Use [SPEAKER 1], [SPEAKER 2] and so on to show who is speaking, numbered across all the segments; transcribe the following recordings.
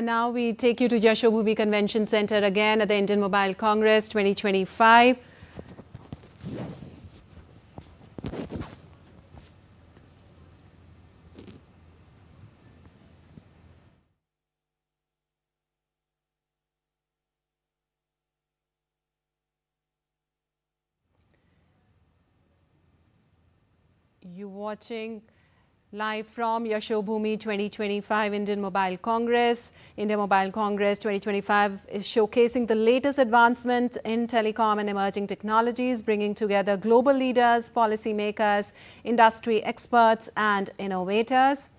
[SPEAKER 1] Now we take you to Yashobhumi Convention Center again at the Indian Mobile Congress 2025. You're watching live from Yashobhumi 2025 Indian Mobile Congress. India Mobile Congress 2025 is showcasing the latest advancement in telecom and emerging technologies, bringing together global leaders, policymakers, industry experts and innovators.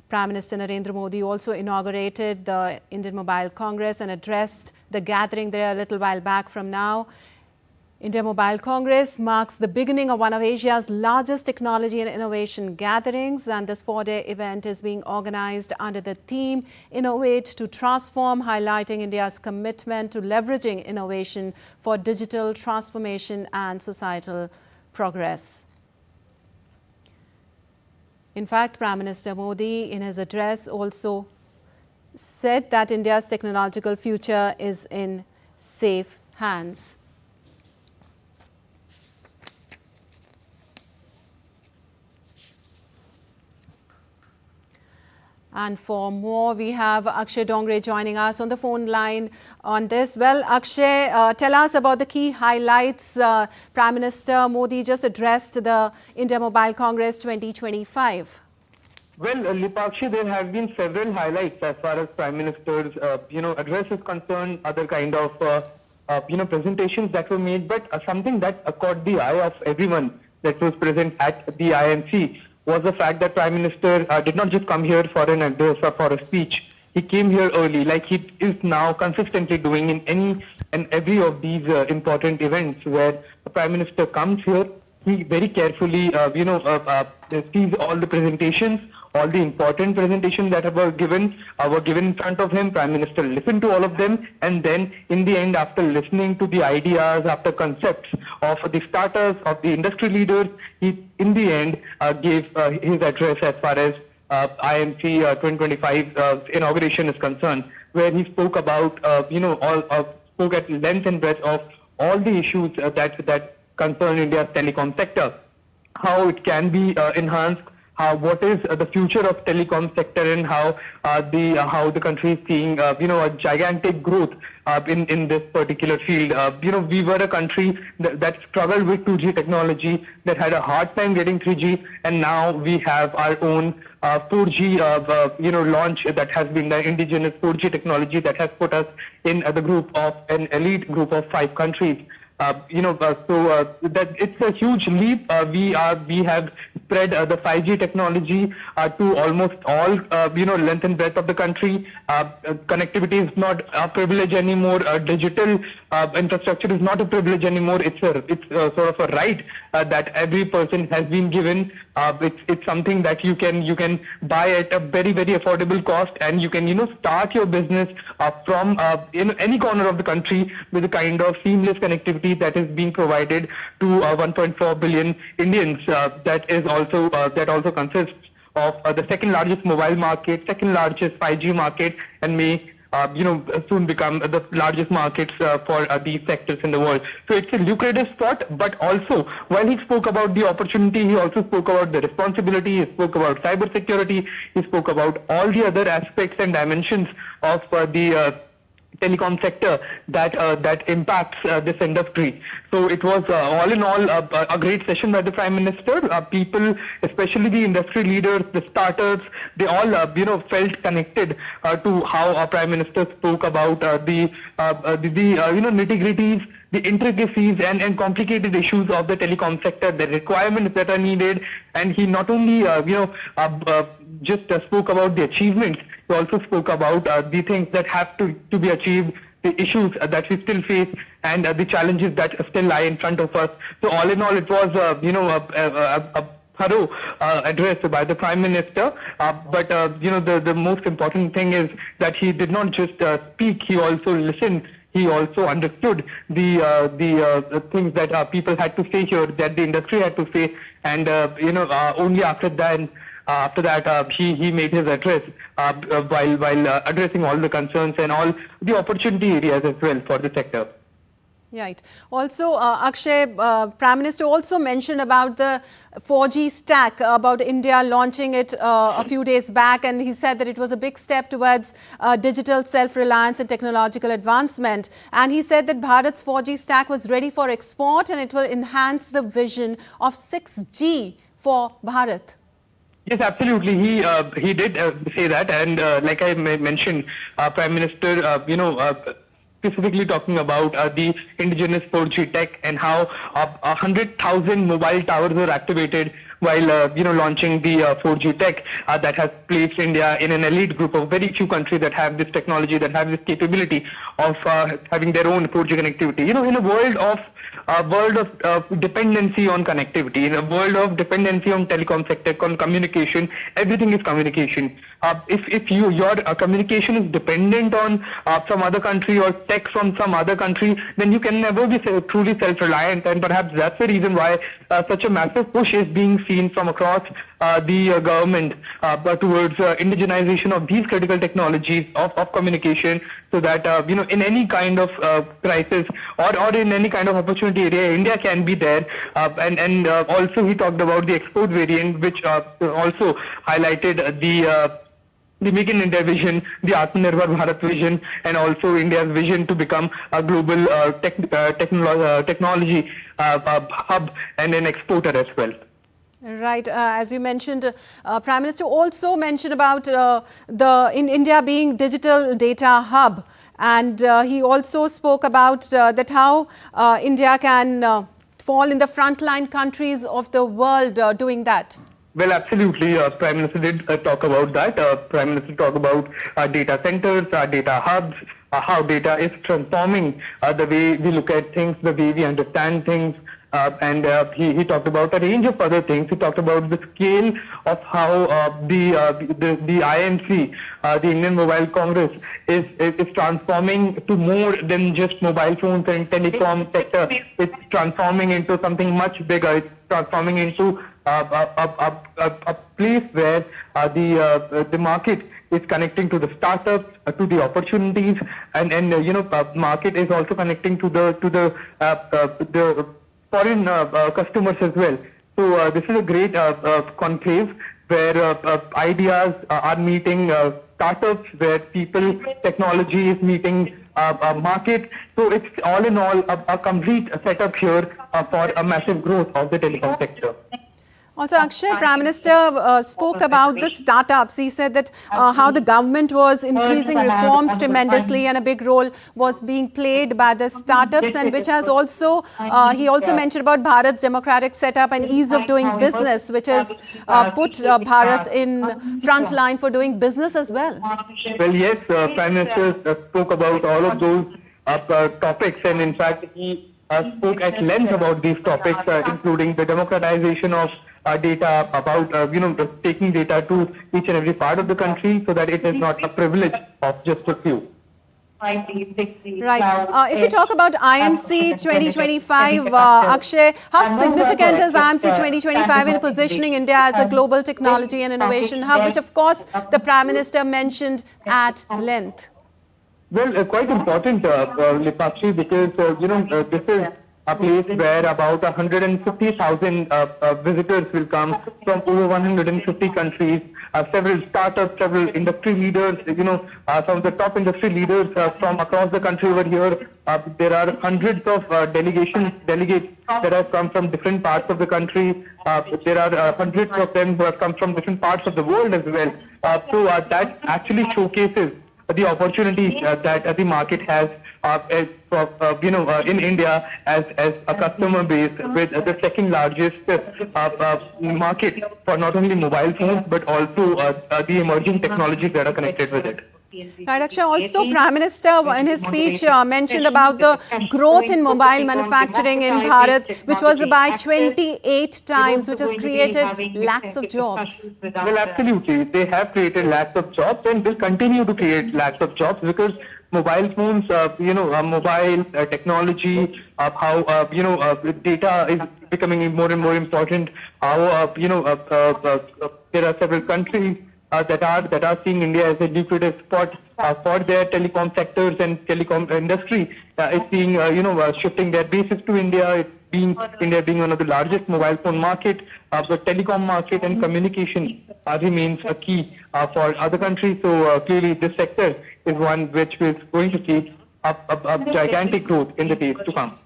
[SPEAKER 1] Prime Minister Narendra Modi also inaugurated the Indian Mobile Congress and addressed the gathering there a little while back from now. India Mobile Congress marks the beginning of one of Asia's largest technology and innovation gatherings, and this four-day event is being organized under the theme Innovate to Transform, highlighting India's commitment to leveraging innovation for digital transformation and societal progress. In fact, Prime Minister Modi in his address also said that India's technological future is in safe hands. And for more, we have Akshay Dongre joining us on the phone line on this. Well, Akshay, tell us about the key highlights. Prime Minister Modi just addressed the India Mobile Congress 2025.
[SPEAKER 2] Well, Lipakshi, there have been several highlights as far as Prime Minister's, address is concerned, other kind of, presentations that were made, but something that caught the eye of everyone that was present at the IMC was the fact that Prime Minister did not just come here for an address or for a speech. He came here early, like he is now consistently doing in any and every of these important events where the Prime Minister comes here. He very carefully, sees all the presentations, all the important presentations that were given in front of him. Prime Minister listened to all of them, and then in the end, after listening to the ideas, after concepts of the startups, of the industry leaders, he in the end gave his address as far as IMC 2025 inauguration is concerned, where he spoke about spoke at length and breadth of all the issues that concern India's telecom sector, how it can be enhanced, what is the future of telecom sector, and how the country is seeing a gigantic growth in this particular field. We were a country that struggled with 2G technology, that had a hard time getting 3G, and now we have our own 4G launch that has been the indigenous 4G technology that has put us in the group of an elite group of 5 countries. That it's a huge leap. We have spread the 5G technology to almost all length and breadth of the country. Connectivity is not a privilege anymore. Digital infrastructure is not a privilege anymore. It's sort of a right that every person has been given. It's something that you can buy at a very, very affordable cost, and you can start your business from in any corner of the country with the kind of seamless connectivity that is being provided to 1.4 billion Indians. That also consists of the second largest mobile market, second largest 5G market, and may soon become the largest markets for these sectors in the world. So it's a lucrative spot, but also while he spoke about the opportunity, he also spoke about the responsibility, he spoke about cyber security, he spoke about all the other aspects and dimensions of the telecom sector that impacts this industry. So it was all in all a great session by the Prime Minister. People, especially the industry leaders, the startups, they all felt connected to how our Prime Minister spoke about the nitty-gritties, the intricacies and complicated issues of the telecom sector, the requirements that are needed, and he not only just spoke about the achievements. He also spoke about the things that have to be achieved, the issues that we still face, and the challenges that still lie in front of us. So all in all, it was a thorough address by the Prime Minister. But the most important thing is that he did not just speak; he also listened. He also understood the things that people had to say here, that the industry had to say, and only after that after that, he made his address while addressing all the concerns and all the opportunity areas as well for the sector.
[SPEAKER 1] Right. Also, Akshay, Prime Minister also mentioned about the 4G stack, about India launching it a few days back, and he said that it was a big step towards digital self-reliance and technological advancement. And he said that Bharat's 4G stack was ready for export and it will enhance the vision of 6G for Bharat.
[SPEAKER 2] Yes, absolutely. He did say that, and like I mentioned, Prime Minister, specifically talking about the indigenous 4G tech and how 100,000 mobile towers were activated while launching the 4G tech that has placed India in an elite group of very few countries that have this technology, that have this capability of having their own 4G connectivity. In a world of dependency on connectivity, in a world of dependency on telecom sector, on communication, everything is communication. If your communication is dependent on some other country or tech from some other country, then you can never be truly self-reliant, and perhaps that's the reason why such a massive push is being seen from across the government towards indigenization of these critical technologies of communication, so that in any kind of crisis or in any kind of opportunity area, India can be there. And also he talked about the export variant, which also highlighted the Make in India vision, the Atmanirbhar Bharat vision, and also India's vision to become a global technology hub and an exporter as well.
[SPEAKER 1] Right. As you mentioned, Prime Minister also mentioned about in India being digital data hub, and he also spoke about that how India can fall in the frontline countries of the world doing that.
[SPEAKER 2] Well, absolutely. Prime Minister did talk about that. Prime Minister talked about data centers, data hubs, how data is transforming the way we look at things, the way we understand things. And he talked about a range of other things. He talked about the scale of how the IMC, the Indian Mobile Congress, is transforming to more than just mobile phones and telecom sector. It's transforming into something much bigger. It's transforming into a place where the market is connecting to the startups, to the opportunities, and market is also connecting to the foreign customers as well. So this is a great conclave where ideas are meeting startups, where people, technology is meeting market. So it's all in all a complete setup here for a massive growth of the telecom sector.
[SPEAKER 1] Also, Akshay, Prime Minister spoke about the startups. He said that how the government was increasing reforms tremendously and a big role was being played by the startups, and which has also, he also mentioned about Bharat's democratic setup and ease of doing business, which has put Bharat in front line for doing business as well.
[SPEAKER 2] Well, yes, Prime Minister spoke about all of those topics, and in fact, he spoke at length about these topics, including the democratization of data, about taking data to each and every part of the country, so that it is not a privilege of just a few.
[SPEAKER 1] Right. If you talk about IMC 2025, Akshay, how significant is IMC 2025 in positioning India as a global technology and innovation hub, which of course the Prime Minister mentioned at length?
[SPEAKER 2] Well, quite important, Lipakshi, because this is a place where about 150,000 visitors will come from over 150 countries. Several startups, several industry leaders, some of the top industry leaders from across the country over here. There are hundreds of delegates that have come from different parts of the country. There are hundreds of them who have come from different parts of the world as well. So that actually showcases the opportunities that the market has in India as a customer base, with the second largest market for not only mobile phones but also the emerging technologies that are connected with it.
[SPEAKER 1] Right, Akshay. Also, Prime Minister in his speech mentioned about the growth in mobile manufacturing in Bharat, which was by 28 times, which has created lakhs of jobs.
[SPEAKER 2] Well, absolutely. They have created lakhs of jobs and will continue to create lakhs of jobs, because mobile phones, mobile technology, how data is becoming more and more important. How there are several countries that are seeing India as a lucrative spot for their telecom sectors, and telecom industry is seeing shifting their bases to India. India being one of the largest mobile phone market, the telecom market and communication remains a key for other countries. So clearly, this sector is one which is going to see a gigantic growth in the days to come.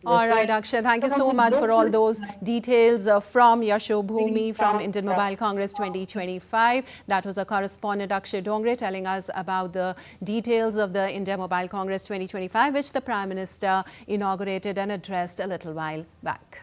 [SPEAKER 1] All right, Akshay, thank you so much for all those details from Yashobhumi from Indian Mobile Congress 2025. That was our correspondent Akshay Dongre telling us about the details of the India Mobile Congress 2025, which the Prime Minister inaugurated and addressed a little while back.